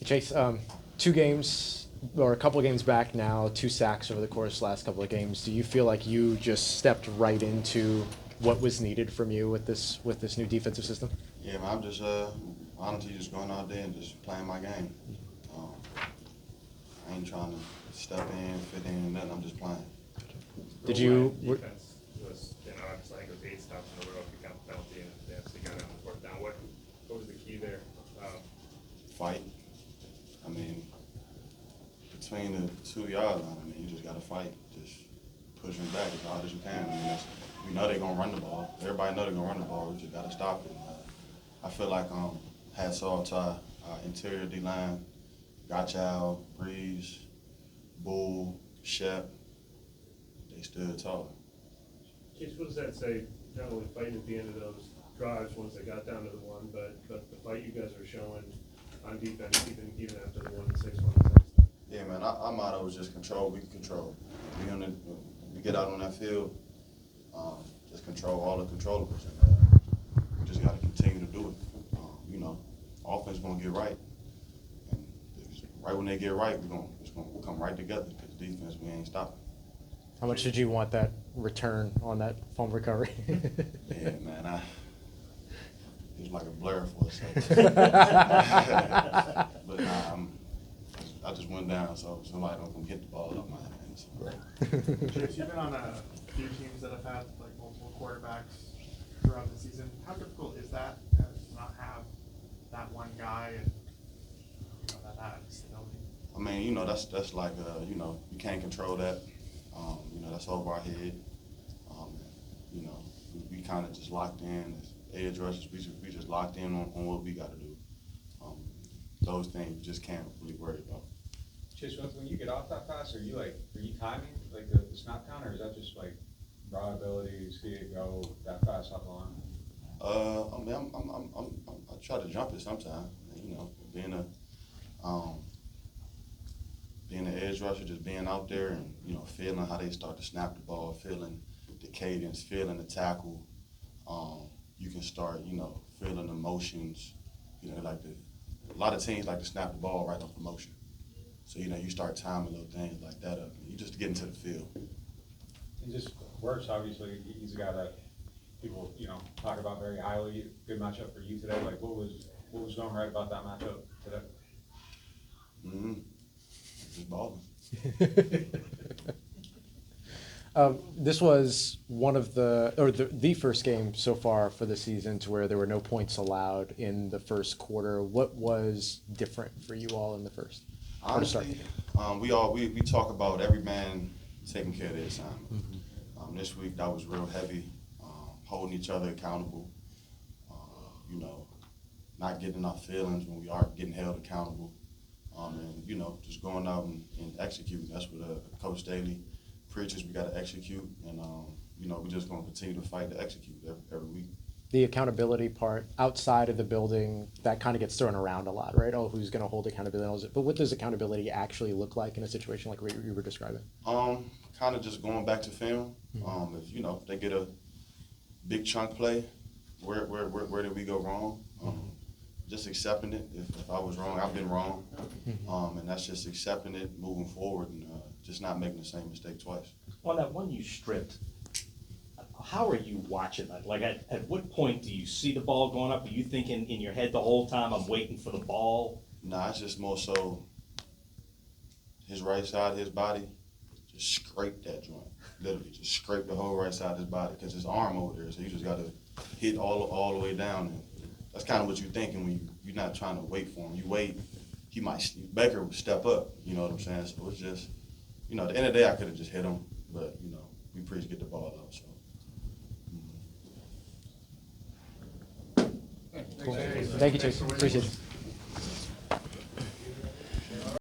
Chase, 2 games or a couple of games back now, 2 sacks over the course of the last couple of games. Do you feel like you just stepped right into what was needed from you with this new defensive system? Yeah, man, I'm just honestly just going out there and just playing my game. I ain't trying to step in, fit in, nothing. I'm just playing. Did you? Defense was, obviously I think it was 8 stops in a row if you count the penalty and they actually got on the 4th down. What was the key there? Fight. I mean, between the 2-yard line, I mean, you just got to fight. Just pushing back as hard as you can. I mean, we know they're going to run the ball. Everybody know they're going to run the ball. We just got to stop it. I feel like hats off to our interior D-line, Gotchow, Breeze, Bull, Shep. They stood tall. Chase, what does that say, generally fighting at the end of those drives once they got down to the 1, but the fight you guys are showing on defense even after the 1-6, 1-6? Yeah, man, our motto was just control, we can control. We get out on that field, just control all the controllables. And, we just got to continue to do it. Offense is going to get right. And right when they get right, we'll come right together because defense, we ain't stopping. How much did you want that return on that fumble recovery? Yeah, man, it was like a blur for a second. But I just went down, so somebody don't come get the ball out of my hands. Chase, you've been on a few teams that have had like multiple quarterbacks throughout the season. How difficult is that to not have that one guy and that stability? I mean, that's like you can't control that. That's over our head. We kind of just locked in as edge rushers. We just locked in on what we got to do. Those things you just can't really worry about. Chase, when you get off that pass, are you timing like the snap count, or is that just like raw ability, see it go that fast up on? I mean, I try to jump it sometimes. Being an edge rusher, just being out there and feeling how they start to snap the ball, feeling the cadence, feeling the tackle. You can start, feeling the motions. A lot of teams like to snap the ball right off the motion. So you start timing little things like that up. You just get into the field. It just works. Obviously, he's a guy that people talk about very highly. Good matchup for you today. Like what was going right about that matchup today? Just balling. This was one of the first game so far for the season to where there were no points allowed in the first quarter. What was different for you all in the first? Honestly, we talk about every man taking care of their assignment. Mm-hmm. This week that was real heavy, holding each other accountable. Not getting our feelings when we are getting held accountable, and just going out and executing. That's what Coach Staley preaches. We got to execute, and we're just going to continue to fight to execute every week. The accountability part outside of the building, that kind of gets thrown around a lot, right? Oh, who's going to hold accountability? But what does accountability actually look like in a situation like what you were describing? Kind of just going back to film. Mm-hmm. If they get a big chunk play, where did we go wrong? Just accepting it. If I was wrong, I've been wrong, and that's just accepting it, moving forward, and just not making the same mistake twice. On that one you stripped, how are you watching that? Like, at what point do you see the ball going up? Are you thinking in your head the whole time, I'm waiting for the ball? Nah, it's just more so his right side of his body, just scrape that joint. Literally, just scrape the whole right side of his body because his arm over there, so you just got to hit all the way down. And that's kind of what you're thinking when you're not trying to wait for him. You wait, Baker would step up, you know what I'm saying? So it's just, at the end of the day, I could have just hit him, but, we preach get the ball out, so. Cool. Thank you, Chase. Appreciate it.